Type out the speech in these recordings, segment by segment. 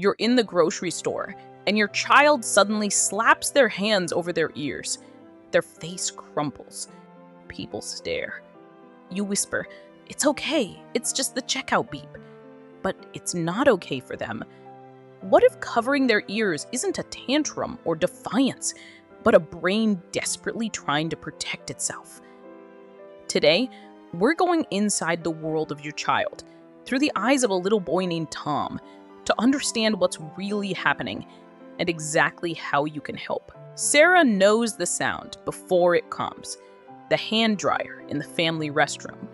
You're in the grocery store, and your child suddenly slaps their hands over their ears. Their face crumples. People stare. You whisper, "It's okay, it's just the checkout beep." But it's not okay for them. What if covering their ears isn't a tantrum or defiance, but a brain desperately trying to protect itself? Today, we're going inside the world of your child, through the eyes of a little boy named Tom, to understand what's really happening and exactly how you can help. Sarah knows the sound before it comes. The hand dryer in the family restroom.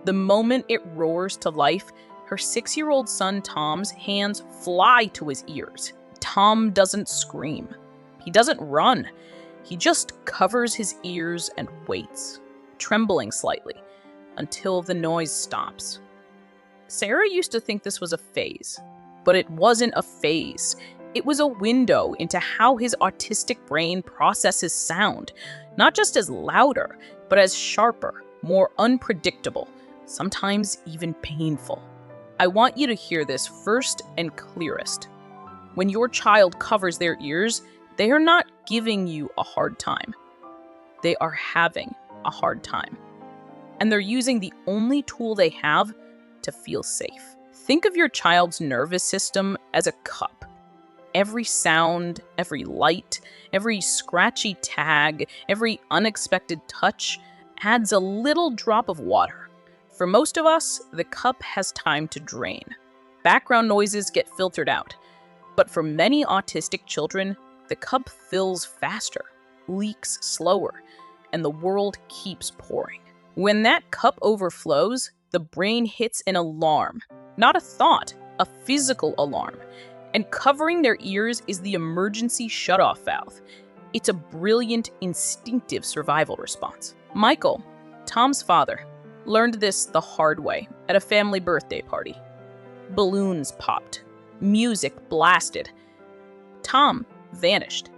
The moment it roars to life, her 6-year-old son Tom's hands fly to his ears. Tom doesn't scream. He doesn't run. He just covers his ears and waits, trembling slightly, until the noise stops. Sarah used to think this was a phase, but it wasn't a phase. It was a window into how his autistic brain processes sound, not just as louder, but as sharper, more unpredictable, sometimes even painful. I want you to hear this first and clearest. When your child covers their ears, they are not giving you a hard time. They are having a hard time. And they're using the only tool they have to feel safe. Think of your child's nervous system as a cup. Every sound, every light, every scratchy tag, every unexpected touch adds a little drop of water. For most of us, the cup has time to drain. Background noises get filtered out. But for many autistic children, the cup fills faster, leaks slower, and the world keeps pouring. When that cup overflows, the brain hits an alarm. Not a thought, a physical alarm. And covering their ears is the emergency shutoff valve. It's a brilliant, instinctive survival response. Michael, Tom's father, learned this the hard way at a family birthday party. Balloons popped. Music blasted. Tom vanished.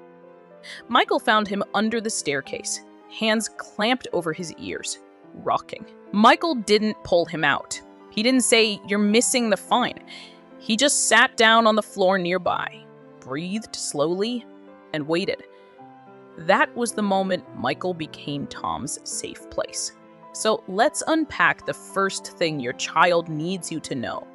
Michael found him under the staircase, hands clamped over his ears, rocking. Michael didn't pull him out. He didn't say, "You're missing the fine." He just sat down on the floor nearby, breathed slowly, and waited. That was the moment Michael became Tom's safe place. So let's unpack the first thing your child needs you to know.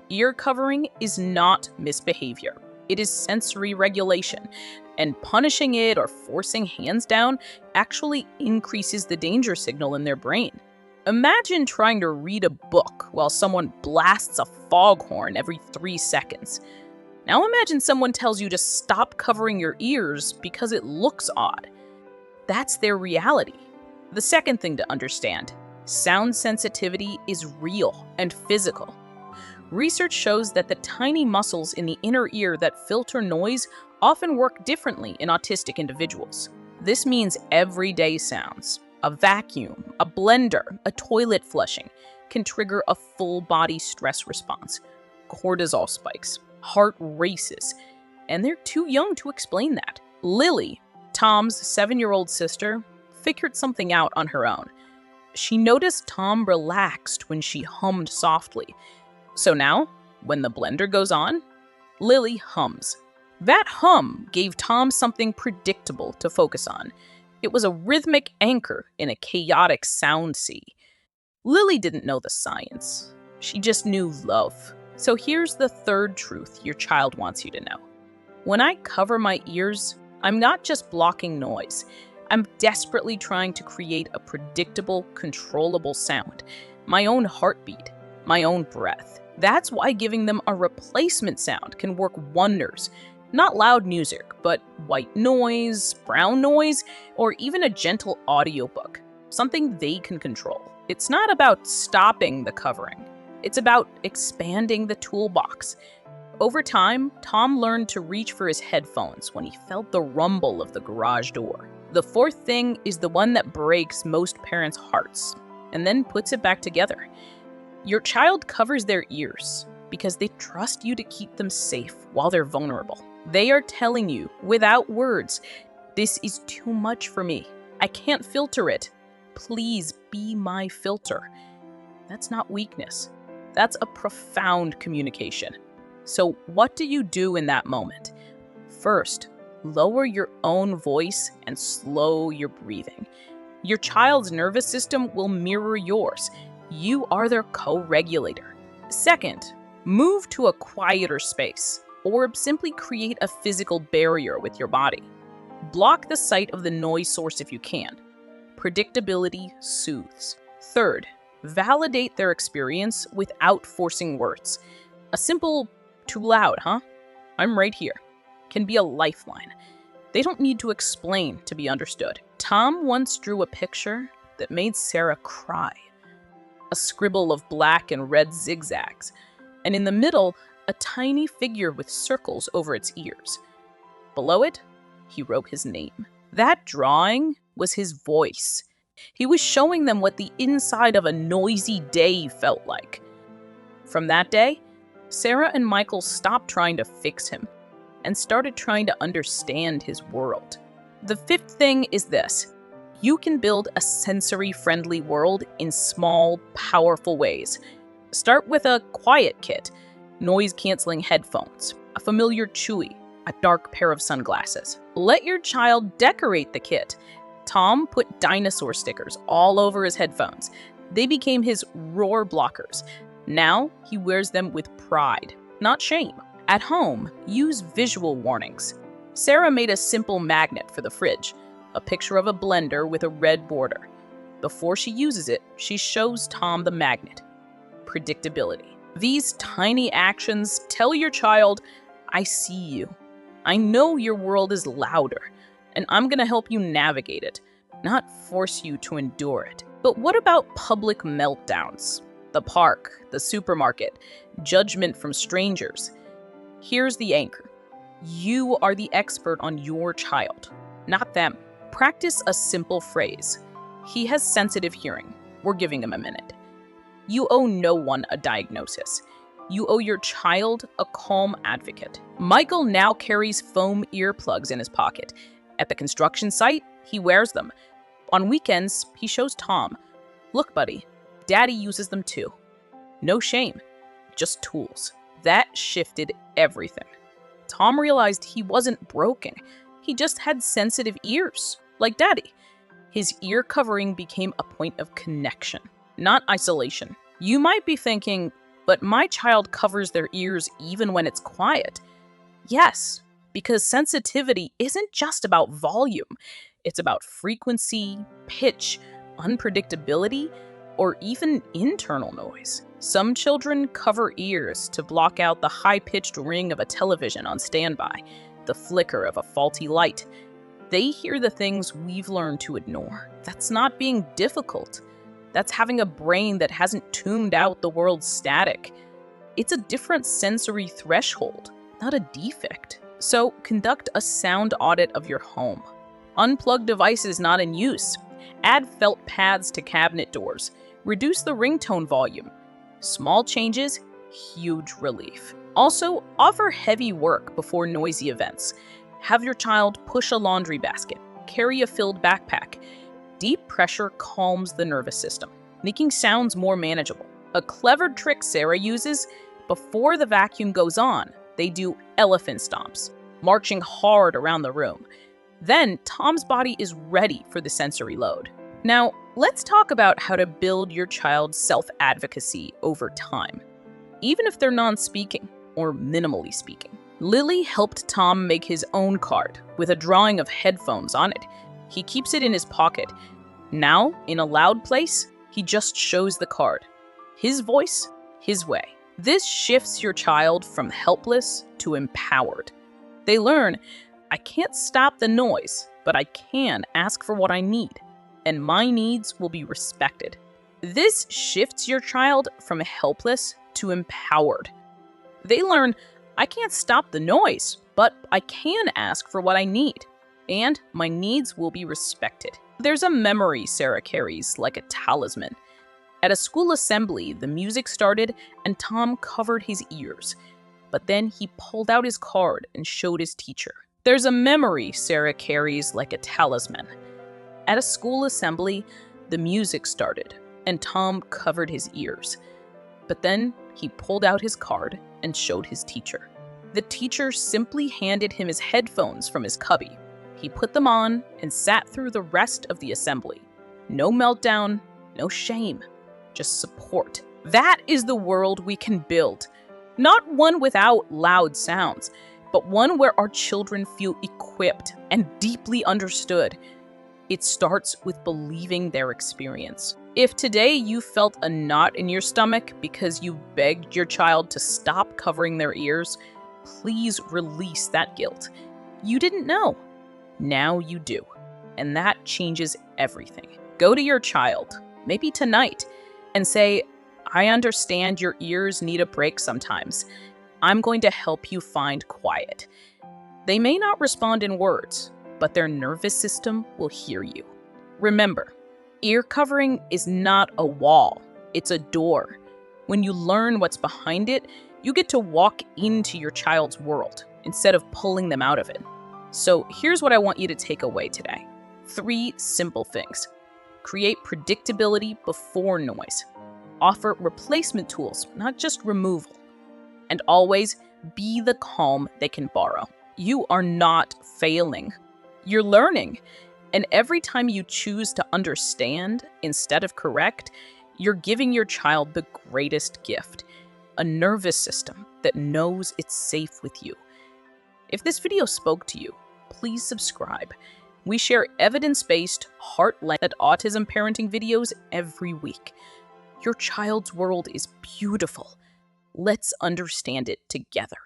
Ear covering is not misbehavior. It is sensory regulation, and punishing it or forcing hands down actually increases the danger signal in their brain. Imagine trying to read a book while someone blasts a foghorn every 3 seconds. Now imagine someone tells you to stop covering your ears because it looks odd. That's their reality. The second thing to understand, sound sensitivity is real and physical. Research shows that the tiny muscles in the inner ear that filter noise often work differently in autistic individuals. This means everyday sounds, a vacuum, a blender, a toilet flushing, can trigger a full-body stress response. Cortisol spikes, heart races, and they're too young to explain that. Lily, Tom's 7-year-old sister, figured something out on her own. She noticed Tom relaxed when she hummed softly. So now, when the blender goes on, Lily hums. That hum gave Tom something predictable to focus on. It was a rhythmic anchor in a chaotic sound sea. Lily didn't know the science. She just knew love. So here's the third truth your child wants you to know. When I cover my ears, I'm not just blocking noise. I'm desperately trying to create a predictable, controllable sound. My own heartbeat, my own breath. That's why giving them a replacement sound can work wonders. Not loud music, but white noise, brown noise, or even a gentle audiobook. Something they can control. It's not about stopping the covering. It's about expanding the toolbox. Over time, Tom learned to reach for his headphones when he felt the rumble of the garage door. The fourth thing is the one that breaks most parents' hearts, and then puts it back together. Your child covers their ears because they trust you to keep them safe while they're vulnerable. They are telling you, without words, "This is too much for me. I can't filter it. Please be my filter." That's not weakness. That's a profound communication. So what do you do in that moment? First, lower your own voice and slow your breathing. Your child's nervous system will mirror yours. You are their co-regulator. Second, move to a quieter space, or simply create a physical barrier with your body. Block the sight of the noise source if you can. Predictability soothes. Third, validate their experience without forcing words. A simple, "too loud, huh? I'm right here," can be a lifeline. They don't need to explain to be understood. Tom once drew a picture that made Sarah cry. A scribble of black and red zigzags, and in the middle, a tiny figure with circles over its ears. Below it, he wrote his name. That drawing was his voice. He was showing them what the inside of a noisy day felt like. From that day, Sarah and Michael stopped trying to fix him and started trying to understand his world. The fifth thing is this: you can build a sensory-friendly world in small, powerful ways. Start with a quiet kit, noise-canceling headphones, a familiar chewy, a dark pair of sunglasses. Let your child decorate the kit. Tom put dinosaur stickers all over his headphones. They became his roar blockers. Now he wears them with pride, not shame. At home, use visual warnings. Sarah made a simple magnet for the fridge, a picture of a blender with a red border. Before she uses it, she shows Tom the magnet. Predictability. These tiny actions tell your child, "I see you. I know your world is louder, and I'm going to help you navigate it, not force you to endure it." But what about public meltdowns? The park, the supermarket, judgment from strangers. Here's the anchor. You are the expert on your child, not them. Practice a simple phrase. "He has sensitive hearing. We're giving him a minute." You owe no one a diagnosis. You owe your child a calm advocate. Michael now carries foam earplugs in his pocket. At the construction site, he wears them. On weekends, he shows Tom, "Look, buddy, Daddy uses them too." No shame, just tools. That shifted everything. Tom realized he wasn't broken. He just had sensitive ears, like Daddy. His ear covering became a point of connection, not isolation. You might be thinking, "But my child covers their ears even when it's quiet." Yes, because sensitivity isn't just about volume. It's about frequency, pitch, unpredictability, or even internal noise. Some children cover ears to block out the high-pitched ring of a television on standby, the flicker of a faulty light. They hear the things we've learned to ignore. That's not being difficult. That's having a brain that hasn't tuned out the world's static. It's a different sensory threshold, not a defect. So conduct a sound audit of your home. Unplug devices not in use. Add felt pads to cabinet doors. Reduce the ringtone volume. Small changes, huge relief. Also, offer heavy work before noisy events. Have your child push a laundry basket, carry a filled backpack. Deep pressure calms the nervous system, making sounds more manageable. A clever trick Sarah uses: before the vacuum goes on, they do elephant stomps, marching hard around the room. Then Tom's body is ready for the sensory load. Now, let's talk about how to build your child's self-advocacy over time, even if they're non-speaking or minimally speaking. Lily helped Tom make his own card with a drawing of headphones on it. He keeps it in his pocket. Now, in a loud place, he just shows the card. His voice, his way. This shifts your child from helpless to empowered. They learn, "I can't stop the noise, but I can ask for what I need, and my needs will be respected." This shifts your child from helpless to empowered. They learn, "I can't stop the noise, but I can ask for what I need, and my needs will be respected." There's a memory Sarah carries like a talisman. At a school assembly, the music started and Tom covered his ears, but then he pulled out his card and showed his teacher. There's a memory Sarah carries like a talisman. At a school assembly, the music started and Tom covered his ears, but then he pulled out his card and showed his teacher. The teacher simply handed him his headphones from his cubby. He put them on and sat through the rest of the assembly. No meltdown, no shame, just support. That is the world we can build. Not one without loud sounds, but one where our children feel equipped and deeply understood. It starts with believing their experience. If today you felt a knot in your stomach because you begged your child to stop covering their ears, please release that guilt. You didn't know. Now you do. And that changes everything. Go to your child, maybe tonight, and say, I understand your ears need a break sometimes. I'm going to help you find quiet. They may not respond in words, but their nervous system will hear you. Remember, ear covering is not a wall, it's a door. When you learn what's behind it, you get to walk into your child's world instead of pulling them out of it. So here's what I want you to take away today. 3 simple things. Create predictability before noise. Offer replacement tools, not just removal. And always be the calm they can borrow. You are not failing. You're learning. And every time you choose to understand instead of correct, you're giving your child the greatest gift, a nervous system that knows it's safe with you. If this video spoke to you, please subscribe. We share evidence-based, heart-led autism parenting videos every week. Your child's world is beautiful. Let's understand it together.